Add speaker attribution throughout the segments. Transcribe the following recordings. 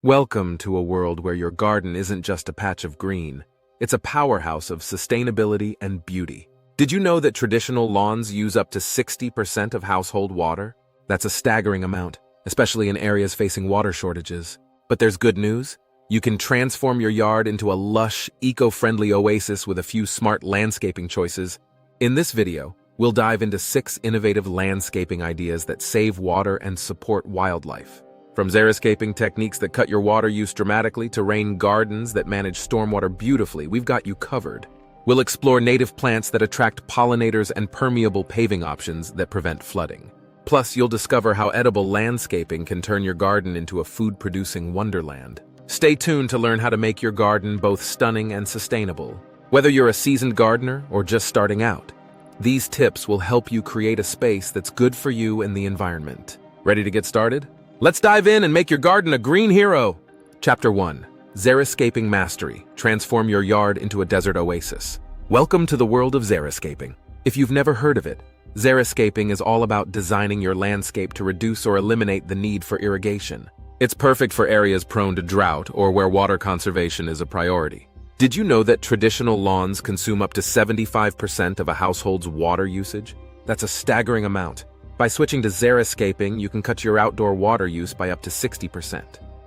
Speaker 1: Welcome to a world where your garden isn't just a patch of green. It's a powerhouse of sustainability and beauty. Did you know that traditional lawns use up to 60% of household water? That's a staggering amount, especially in areas facing water shortages. But there's good news. You can transform your yard into a lush, eco-friendly oasis with a few smart landscaping choices. In this video, we'll dive into 6 innovative landscaping ideas that save water and support wildlife. From xeriscaping techniques that cut your water use dramatically to rain gardens that manage stormwater beautifully, we've got you covered. We'll explore native plants that attract pollinators and permeable paving options that prevent flooding. Plus, you'll discover how edible landscaping can turn your garden into a food-producing wonderland. Stay tuned to learn how to make your garden both stunning and sustainable. Whether you're a seasoned gardener or just starting out, these tips will help you create a space that's good for you and the environment. Ready to get started? Let's dive in and make your garden a green hero! Chapter 1. Xeriscaping Mastery. Transform your yard into a desert oasis. Welcome to the world of xeriscaping. If you've never heard of it, xeriscaping is all about designing your landscape to reduce or eliminate the need for irrigation. It's perfect for areas prone to drought or where water conservation is a priority. Did you know that traditional lawns consume up to 75% of a household's water usage? That's a staggering amount. By switching to xeriscaping, you can cut your outdoor water use by up to 60%.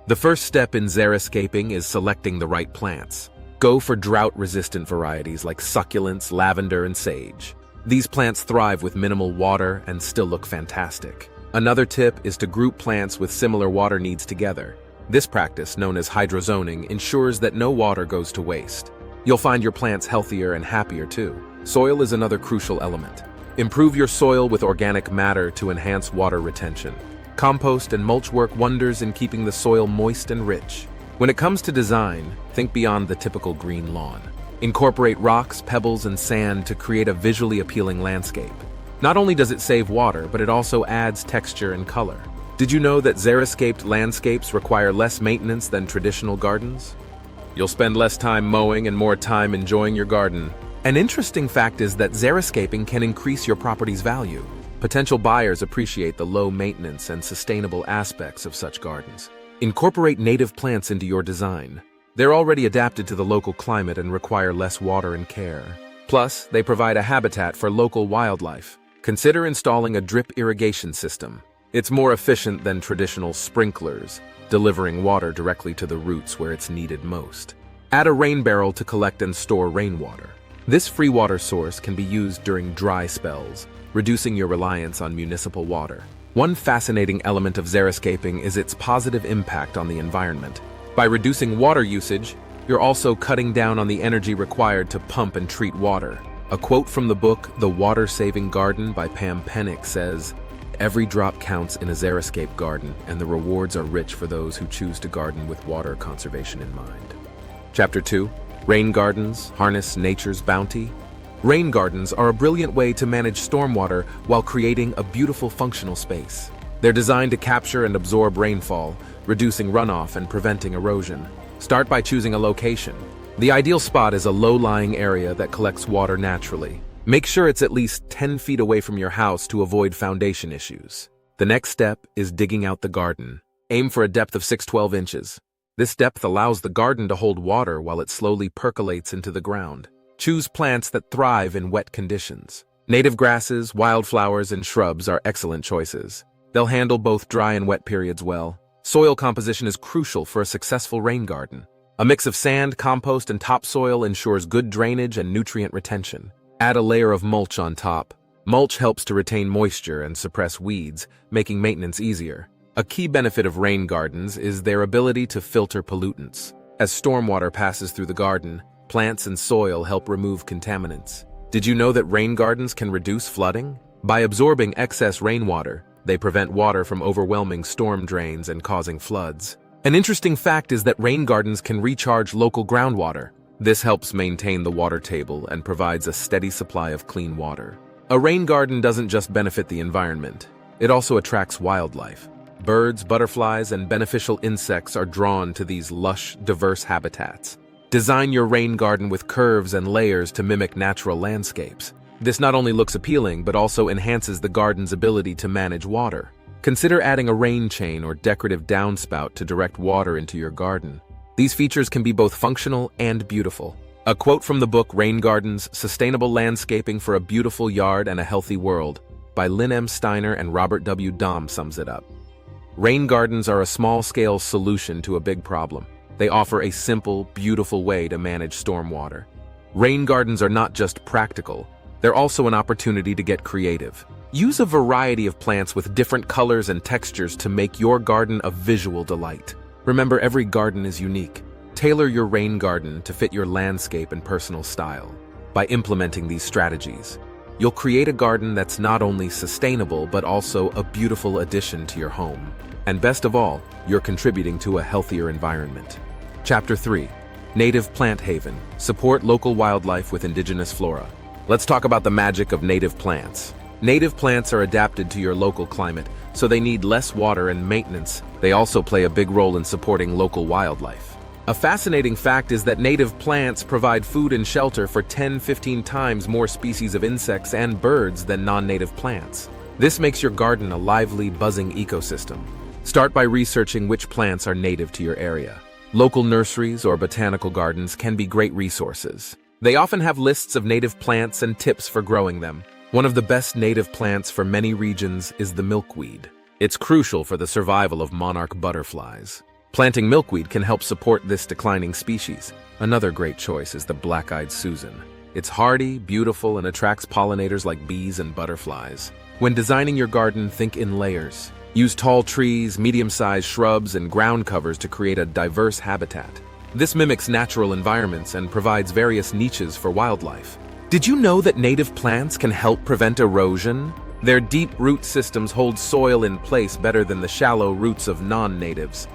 Speaker 1: The first step in xeriscaping is selecting the right plants. Go for drought-resistant varieties like succulents, lavender, and sage. These plants thrive with minimal water and still look fantastic. Another tip is to group plants with similar water needs together. This practice, known as hydrozoning, ensures that no water goes to waste. You'll find your plants healthier and happier too. Soil is another crucial element. Improve your soil with organic matter to enhance water retention. Compost and mulch work wonders in keeping the soil moist and rich. When it comes to design, think beyond the typical green lawn. Incorporate rocks, pebbles, and sand to create a visually appealing landscape. Not only does it save water, but it also adds texture and color. Did you know that xeriscaped landscapes require less maintenance than traditional gardens? You'll spend less time mowing and more time enjoying your garden. An interesting fact is that xeriscaping can increase your property's value. Potential buyers appreciate the low maintenance and sustainable aspects of such gardens. Incorporate native plants into your design. They're already adapted to the local climate and require less water and care. Plus, they provide a habitat for local wildlife. Consider installing a drip irrigation system. It's more efficient than traditional sprinklers, delivering water directly to the roots where it's needed most. Add a rain barrel to collect and store rainwater. This free water source can be used during dry spells, reducing your reliance on municipal water. One fascinating element of xeriscaping is its positive impact on the environment. By reducing water usage, you're also cutting down on the energy required to pump and treat water. A quote from the book, The Water-Saving Garden by Pam Pennick says, "Every drop counts in a xeriscape garden, and the rewards are rich for those who choose to garden with water conservation in mind." Chapter 2. Rain gardens harness nature's bounty. Rain gardens are a brilliant way to manage stormwater while creating a beautiful functional space. They're designed to capture and absorb rainfall, reducing runoff and preventing erosion. Start by choosing a location. The ideal spot is a low-lying area that collects water naturally. Make sure it's at least 10 feet away from your house to avoid foundation issues. The next step is digging out the garden. Aim for a depth of 6–12 inches. This depth allows the garden to hold water while it slowly percolates into the ground. Choose plants that thrive in wet conditions. Native grasses, wildflowers, and shrubs are excellent choices. They'll handle both dry and wet periods well. Soil composition is crucial for a successful rain garden. A mix of sand, compost, and topsoil ensures good drainage and nutrient retention. Add a layer of mulch on top. Mulch helps to retain moisture and suppress weeds, making maintenance easier. A key benefit of rain gardens is their ability to filter pollutants. As stormwater passes through the garden, plants and soil help remove contaminants. Did you know that rain gardens can reduce flooding? By absorbing excess rainwater, they prevent water from overwhelming storm drains and causing floods. An interesting fact is that rain gardens can recharge local groundwater. This helps maintain the water table and provides a steady supply of clean water. A rain garden doesn't just benefit the environment, it also attracts wildlife. Birds, butterflies, and beneficial insects are drawn to these lush, diverse habitats. Design your rain garden with curves and layers to mimic natural landscapes. This not only looks appealing, but also enhances the garden's ability to manage water. Consider adding a rain chain or decorative downspout to direct water into your garden. These features can be both functional and beautiful. A quote from the book Rain Gardens: Sustainable Landscaping for a Beautiful Yard and a Healthy World by Lynn M. Steiner and Robert W. Dahm sums it up. Rain gardens are a small-scale solution to a big problem. They offer a simple, beautiful way to manage stormwater. Rain gardens are not just practical, they're also an opportunity to get creative. Use a variety of plants with different colors and textures to make your garden a visual delight. Remember, every garden is unique. Tailor your rain garden to fit your landscape and personal style. By implementing these strategies, you'll create a garden that's not only sustainable but also a beautiful addition to your home. And best of all, you're contributing to a healthier environment. Chapter 3. Native Plant Haven. Support local wildlife with indigenous flora. Let's talk about the magic of native plants. Native plants are adapted to your local climate, so they need less water and maintenance. They also play a big role in supporting local wildlife. A fascinating fact is that native plants provide food and shelter for 10-15 times more species of insects and birds than non-native plants. This makes your garden a lively, buzzing ecosystem. Start by researching which plants are native to your area. Local nurseries or botanical gardens can be great resources. They often have lists of native plants and tips for growing them. One of the best native plants for many regions is the milkweed. It's crucial for the survival of monarch butterflies. Planting milkweed can help support this declining species. Another great choice is the black-eyed Susan. It's hardy, beautiful, and attracts pollinators like bees and butterflies. When designing your garden, think in layers. Use tall trees, medium-sized shrubs, and ground covers to create a diverse habitat. This mimics natural environments and provides various niches for wildlife. Did you know that native plants can help prevent erosion? Their deep root systems hold soil in place better than the shallow roots of non-natives.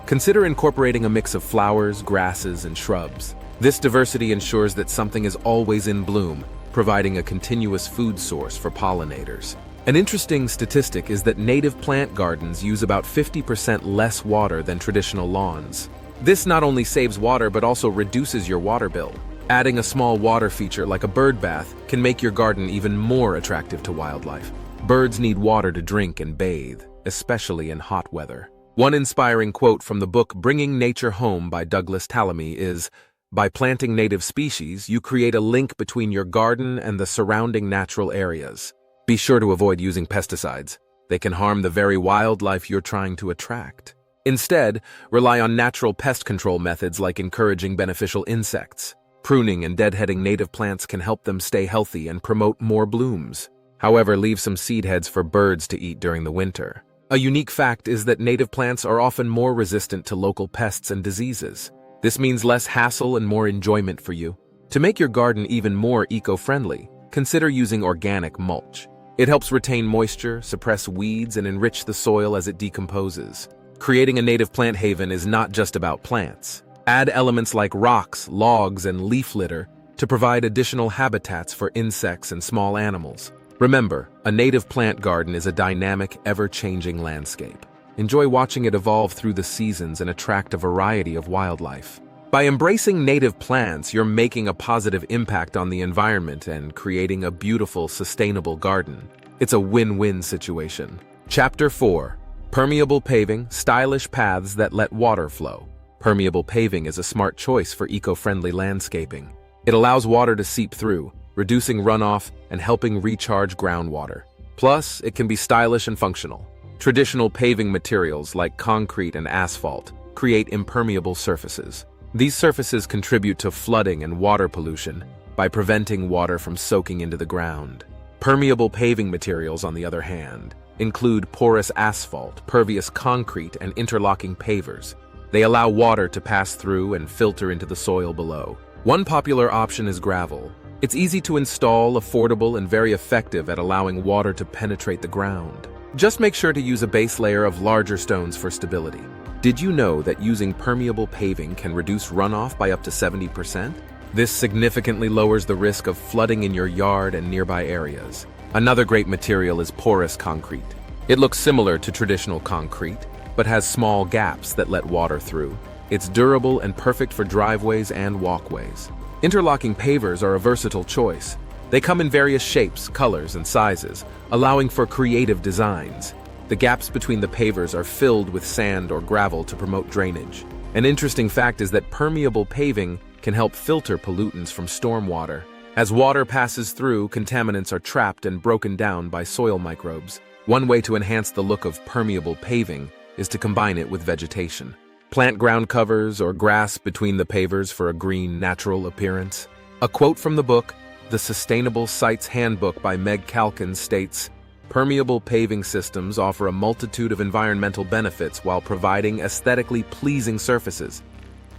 Speaker 1: Consider incorporating a mix of flowers, grasses, and shrubs. This diversity ensures that something is always in bloom, providing a continuous food source for pollinators. An interesting statistic is that native plant gardens use about 50% less water than traditional lawns. This not only saves water but also reduces your water bill. Adding a small water feature like a bird bath can make your garden even more attractive to wildlife. Birds need water to drink and bathe, especially in hot weather. One inspiring quote from the book Bringing Nature Home by Douglas Tallamy is, "By planting native species, you create a link between your garden and the surrounding natural areas." Be sure to avoid using pesticides. They can harm the very wildlife you're trying to attract. Instead, rely on natural pest control methods like encouraging beneficial insects. Pruning and deadheading native plants can help them stay healthy and promote more blooms. However, leave some seed heads for birds to eat during the winter. A unique fact is that native plants are often more resistant to local pests and diseases. This means less hassle and more enjoyment for you. To make your garden even more eco-friendly, consider using organic mulch. It helps retain moisture, suppress weeds, and enrich the soil as it decomposes. Creating a native plant haven is not just about plants. Add elements like rocks, logs, and leaf litter to provide additional habitats for insects and small animals. Remember, a native plant garden is a dynamic, ever-changing landscape. Enjoy watching it evolve through the seasons and attract a variety of wildlife. By embracing native plants, you're making a positive impact on the environment and creating a beautiful, sustainable garden. It's a win-win situation. Chapter 4. Permeable paving, stylish paths that let water flow. Permeable paving is a smart choice for eco-friendly landscaping. It allows water to seep through, reducing runoff and helping recharge groundwater. Plus, it can be stylish and functional. Traditional paving materials like concrete and asphalt create impermeable surfaces. These surfaces contribute to flooding and water pollution by preventing water from soaking into the ground. Permeable paving materials, on the other hand, include porous asphalt, pervious concrete, and interlocking pavers. They allow water to pass through and filter into the soil below. One popular option is gravel. It's easy to install, affordable, and very effective at allowing water to penetrate the ground. Just make sure to use a base layer of larger stones for stability. Did you know that using permeable paving can reduce runoff by up to 70%? This significantly lowers the risk of flooding in your yard and nearby areas. Another great material is porous concrete. It looks similar to traditional concrete, but has small gaps that let water through. It's durable and perfect for driveways and walkways. Interlocking pavers are a versatile choice. They come in various shapes, colors, and sizes, allowing for creative designs. The gaps between the pavers are filled with sand or gravel to promote drainage. An interesting fact is that permeable paving can help filter pollutants from stormwater. As water passes through, contaminants are trapped and broken down by soil microbes. One way to enhance the look of permeable paving is to combine it with vegetation. Plant ground covers or grass between the pavers for a green, natural appearance. A quote from the book, The Sustainable Sites Handbook by Meg Calkin states, "Permeable paving systems offer a multitude of environmental benefits while providing aesthetically pleasing surfaces."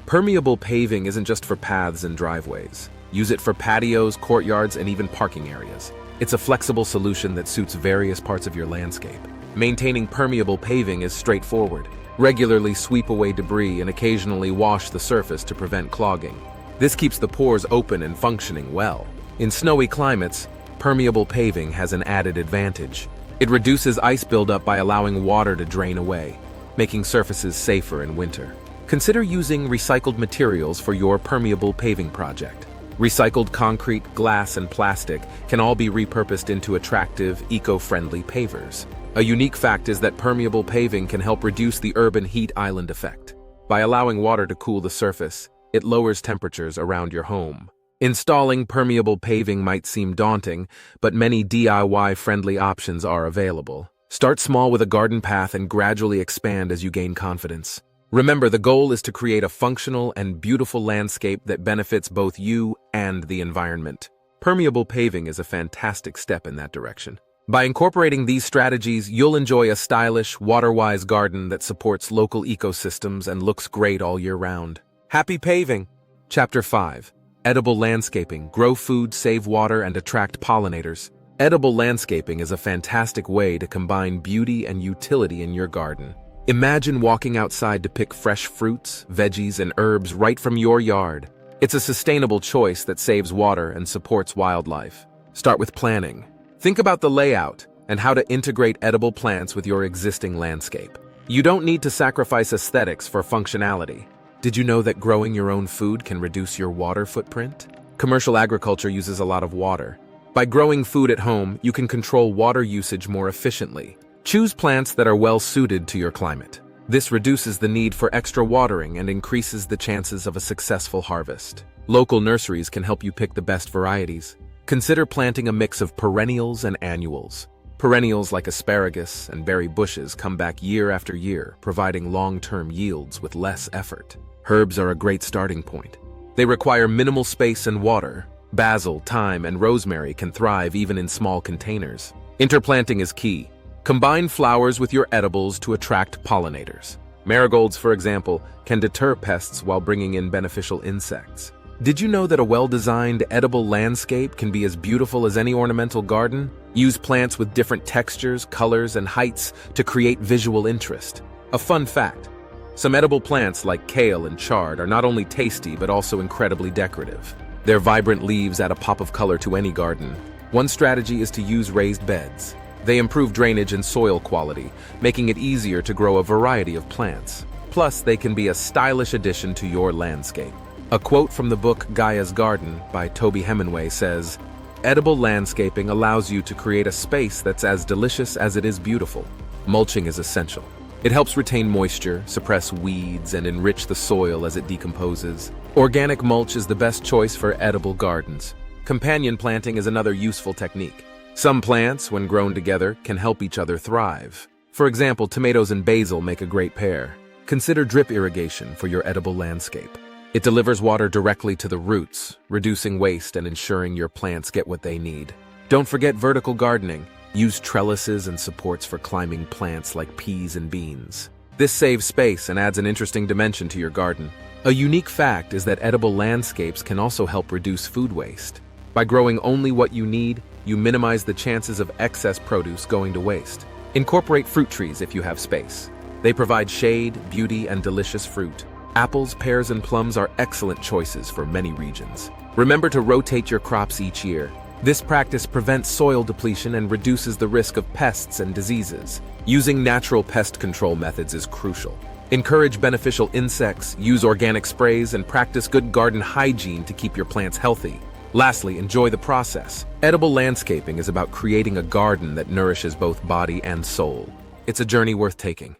Speaker 1: Permeable paving isn't just for paths and driveways. Use it for patios, courtyards, and even parking areas. It's a flexible solution that suits various parts of your landscape. Maintaining permeable paving is straightforward. Regularly sweep away debris and occasionally wash the surface to prevent clogging. This keeps the pores open and functioning well. In snowy climates, permeable paving has an added advantage. It reduces ice buildup by allowing water to drain away, making surfaces safer in winter. Consider using recycled materials for your permeable paving project. Recycled concrete, glass, and plastic can all be repurposed into attractive, eco-friendly pavers. A unique fact is that permeable paving can help reduce the urban heat island effect. By allowing water to cool the surface, it lowers temperatures around your home. Installing permeable paving might seem daunting, but many DIY-friendly options are available. Start small with a garden path and gradually expand as you gain confidence. Remember, the goal is to create a functional and beautiful landscape that benefits both you and the environment. Permeable paving is a fantastic step in that direction. By incorporating these strategies, you'll enjoy a stylish, water-wise garden that supports local ecosystems and looks great all year round. Happy paving! Chapter 5. Edible landscaping. Grow food, save water, and attract pollinators. Edible landscaping is a fantastic way to combine beauty and utility in your garden. Imagine walking outside to pick fresh fruits, veggies, and herbs right from your yard. It's a sustainable choice that saves water and supports wildlife. Start with planning. Think about the layout and how to integrate edible plants with your existing landscape. You don't need to sacrifice aesthetics for functionality. Did you know that growing your own food can reduce your water footprint? Commercial agriculture uses a lot of water. By growing food at home, you can control water usage more efficiently. Choose plants that are well suited to your climate. This reduces the need for extra watering and increases the chances of a successful harvest. Local nurseries can help you pick the best varieties. Consider planting a mix of perennials and annuals. Perennials like asparagus and berry bushes come back year after year, providing long-term yields with less effort. Herbs are a great starting point. They require minimal space and water. Basil, thyme, and rosemary can thrive even in small containers. Interplanting is key. Combine flowers with your edibles to attract pollinators. Marigolds, for example, can deter pests while bringing in beneficial insects. Did you know that a well-designed edible landscape can be as beautiful as any ornamental garden? Use plants with different textures, colors, and heights to create visual interest. A fun fact: some edible plants like kale and chard are not only tasty but also incredibly decorative. Their vibrant leaves add a pop of color to any garden. One strategy is to use raised beds. They improve drainage and soil quality, making it easier to grow a variety of plants. Plus, they can be a stylish addition to your landscape. A quote from the book Gaia's Garden by Toby Hemingway says, "Edible landscaping allows you to create a space that's as delicious as it is beautiful." Mulching is essential. It helps retain moisture, suppress weeds, and enrich the soil as it decomposes. Organic mulch is the best choice for edible gardens. Companion planting is another useful technique. Some plants, when grown together, can help each other thrive. For example, tomatoes and basil make a great pair. Consider drip irrigation for your edible landscape. It delivers water directly to the roots, reducing waste and ensuring your plants get what they need. Don't forget vertical gardening. Use trellises and supports for climbing plants like peas and beans. This saves space and adds an interesting dimension to your garden. A unique fact is that edible landscapes can also help reduce food waste. By growing only what you need, you minimize the chances of excess produce going to waste. Incorporate fruit trees if you have space. They provide shade, beauty, and delicious fruit. Apples, pears, and plums are excellent choices for many regions. Remember to rotate your crops each year. This practice prevents soil depletion and reduces the risk of pests and diseases. Using natural pest control methods is crucial. Encourage beneficial insects, use organic sprays, and practice good garden hygiene to keep your plants healthy. Lastly, enjoy the process. Edible landscaping is about creating a garden that nourishes both body and soul. It's a journey worth taking.